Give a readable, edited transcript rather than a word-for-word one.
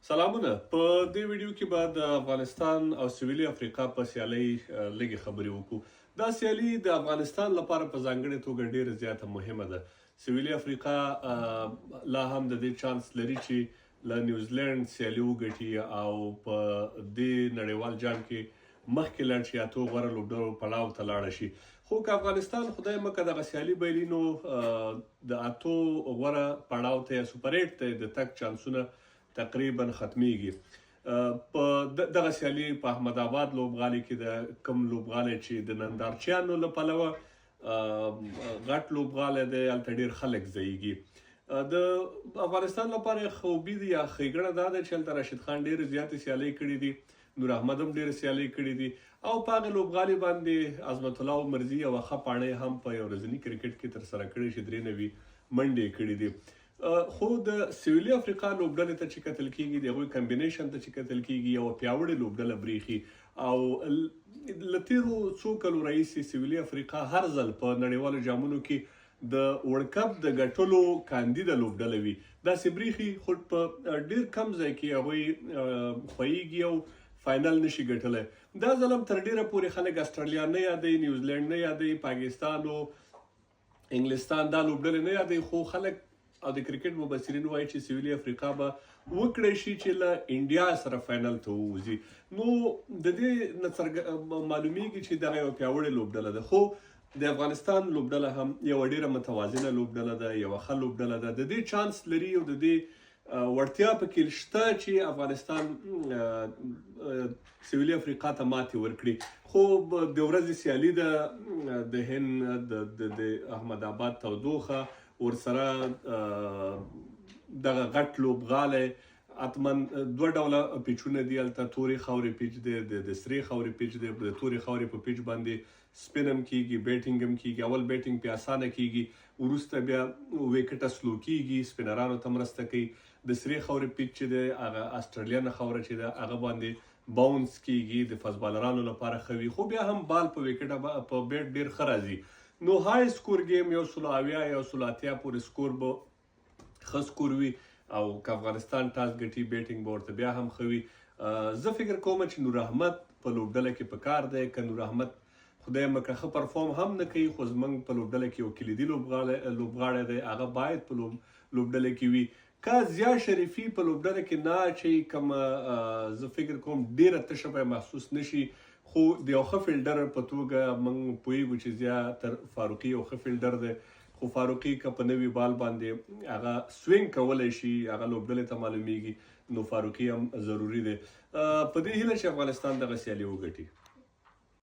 سلامونه. په دې ویډیو کې به د افغانستان او سویلي افریقا په سیالۍ لږې خبرې وکړو. دا سیالي د افغانستان لپاره په ځانګړې توګه ډیره زیاته مهمه ده. سویلي افریقا لا هم د دې چانس لري چې له نیوزیلند سیالي وګټي او په دې نړیوال جام کې مخکې لاړ شي، اتو غوره لوبډلو پړاو ته لاړ شي. خو که افغانستان خدای مکه دغه سیالي بایلي، نو د اتو غوره پړاو ته یا سوپر 8 ته د تګ چانسونه تقریبا ختمیږي. په دغه سیالي په احمد آباد لوبغالي کې د کم لوبغالی چې د نندارچیانو له پلوه غټ لوبغالی دی، هلته ډېر خلک ځایږي. د افغانستان لپاره خوبي دی یا ښېګڼه دا ده چې هلته راشد خان ډېرې زیاتې سیالۍ کړي دي، نور احمد هم ډېرې سیالۍ کړي دي، او په هغې لوبغالي باندې عظمت الله عمرزي یوه ښه پاڼۍ هم په یو ورځني کرکټ کې ترسره کړې چې 3 نوي منډې کړي دي. خو د سویلي افریقا لوبډلې ته چې کتل کیږي، د هغوی کمبینیشن ته چې کتل کیږي، یوه پیاوړې لوبډله بریښي. او له تېرو څو کلو راهیسې سویلي افریقا هر ځل په نړیوالو جامونو کې د ورلډ کپ د ګټلو کاندیده لوبډله وي. داسې بریښي، خو په ډېر کم ځای کې هغوی خویږي او فاینل نشي ګټلی. دا ځل هم تر ډېره پورې خلک اسټرالیا نه یادوي، نیوزیلند نه یادوي، پاکستان او انګلستان دا لوبډلې نه یادوي، خو خلک او د کرکټ مبصرین وایي چې سویلي افریقا به وکړی شي چې له انډیا سره فاینل ته ووځي. نو د دې نه معلومیږي چې دغه یوه پیاوړې لوبډله ده. خو د افغانستان لوبډله هم یوه ډیره متوازنه لوبډله ده، یوه ښه لوبډله ده. د دې چانس لري او د دې وړتیا پکې شته چې افغانستان سویلي افریقا ته ماتې ورکړي. خو د ورځې سیالي ده، د هند د احمد آباد تودوخه، ورسره دغه غټ لوبغالی، حتمن 2 ډوله پیچونه دي، هلته تورې خاورې پیچ دی، د سرې خاورې پیچ دی. د تورې خاورې په پیچ باندې سپین هم کیږي، بیټینګ هم کیږي. اول بیټینګ پې اسانه کیږي، وروسته بیا ویکټه سلو کیږي، سپینرانو ته مرسته کوي. د سرې خاورې پیچ چې دی، هغه اسټرالین خاوره چې ده، هغه باندې باونس کیږي، د فاست بالرانو لپاره ښه وي. خو بیا هم بال په ویکټه په بیټ ډېر ښه راځي. نو های سکور گیم 180 یا 180 پورې سکور به ښه سکور وي، او که افغانستان ټاس ګټي، بیټینګ به ورته بیا هم ښه وي. زه فکر کوم چې نور احمد په لوبډله کې پکار دی. که نور احمد خدای مکړه ښه پرفارم هم نه کوي، خو زموږ په لوبډله کې یو کلیدي لوبغاړی دی، هغه باید په لوبډله کې وي. که ضیا شریفي په لوبډله کې نه اچوي، کوم زه فکر کوم ډېره تشه به محسوس نشي. خو د یو ښه فیلډر په توګه موږ پوهیږو چې ضیا تر فاروقي یو ښه فیلډر دی. خو فاروقي که په نوي بال باندې هغه سوینګ کولی شي، هغه لوبډلې ته معلومیږي، نو فاروقي هم ضروري دی. په دې هیله چې افغانستان دغه سیالي وګټي.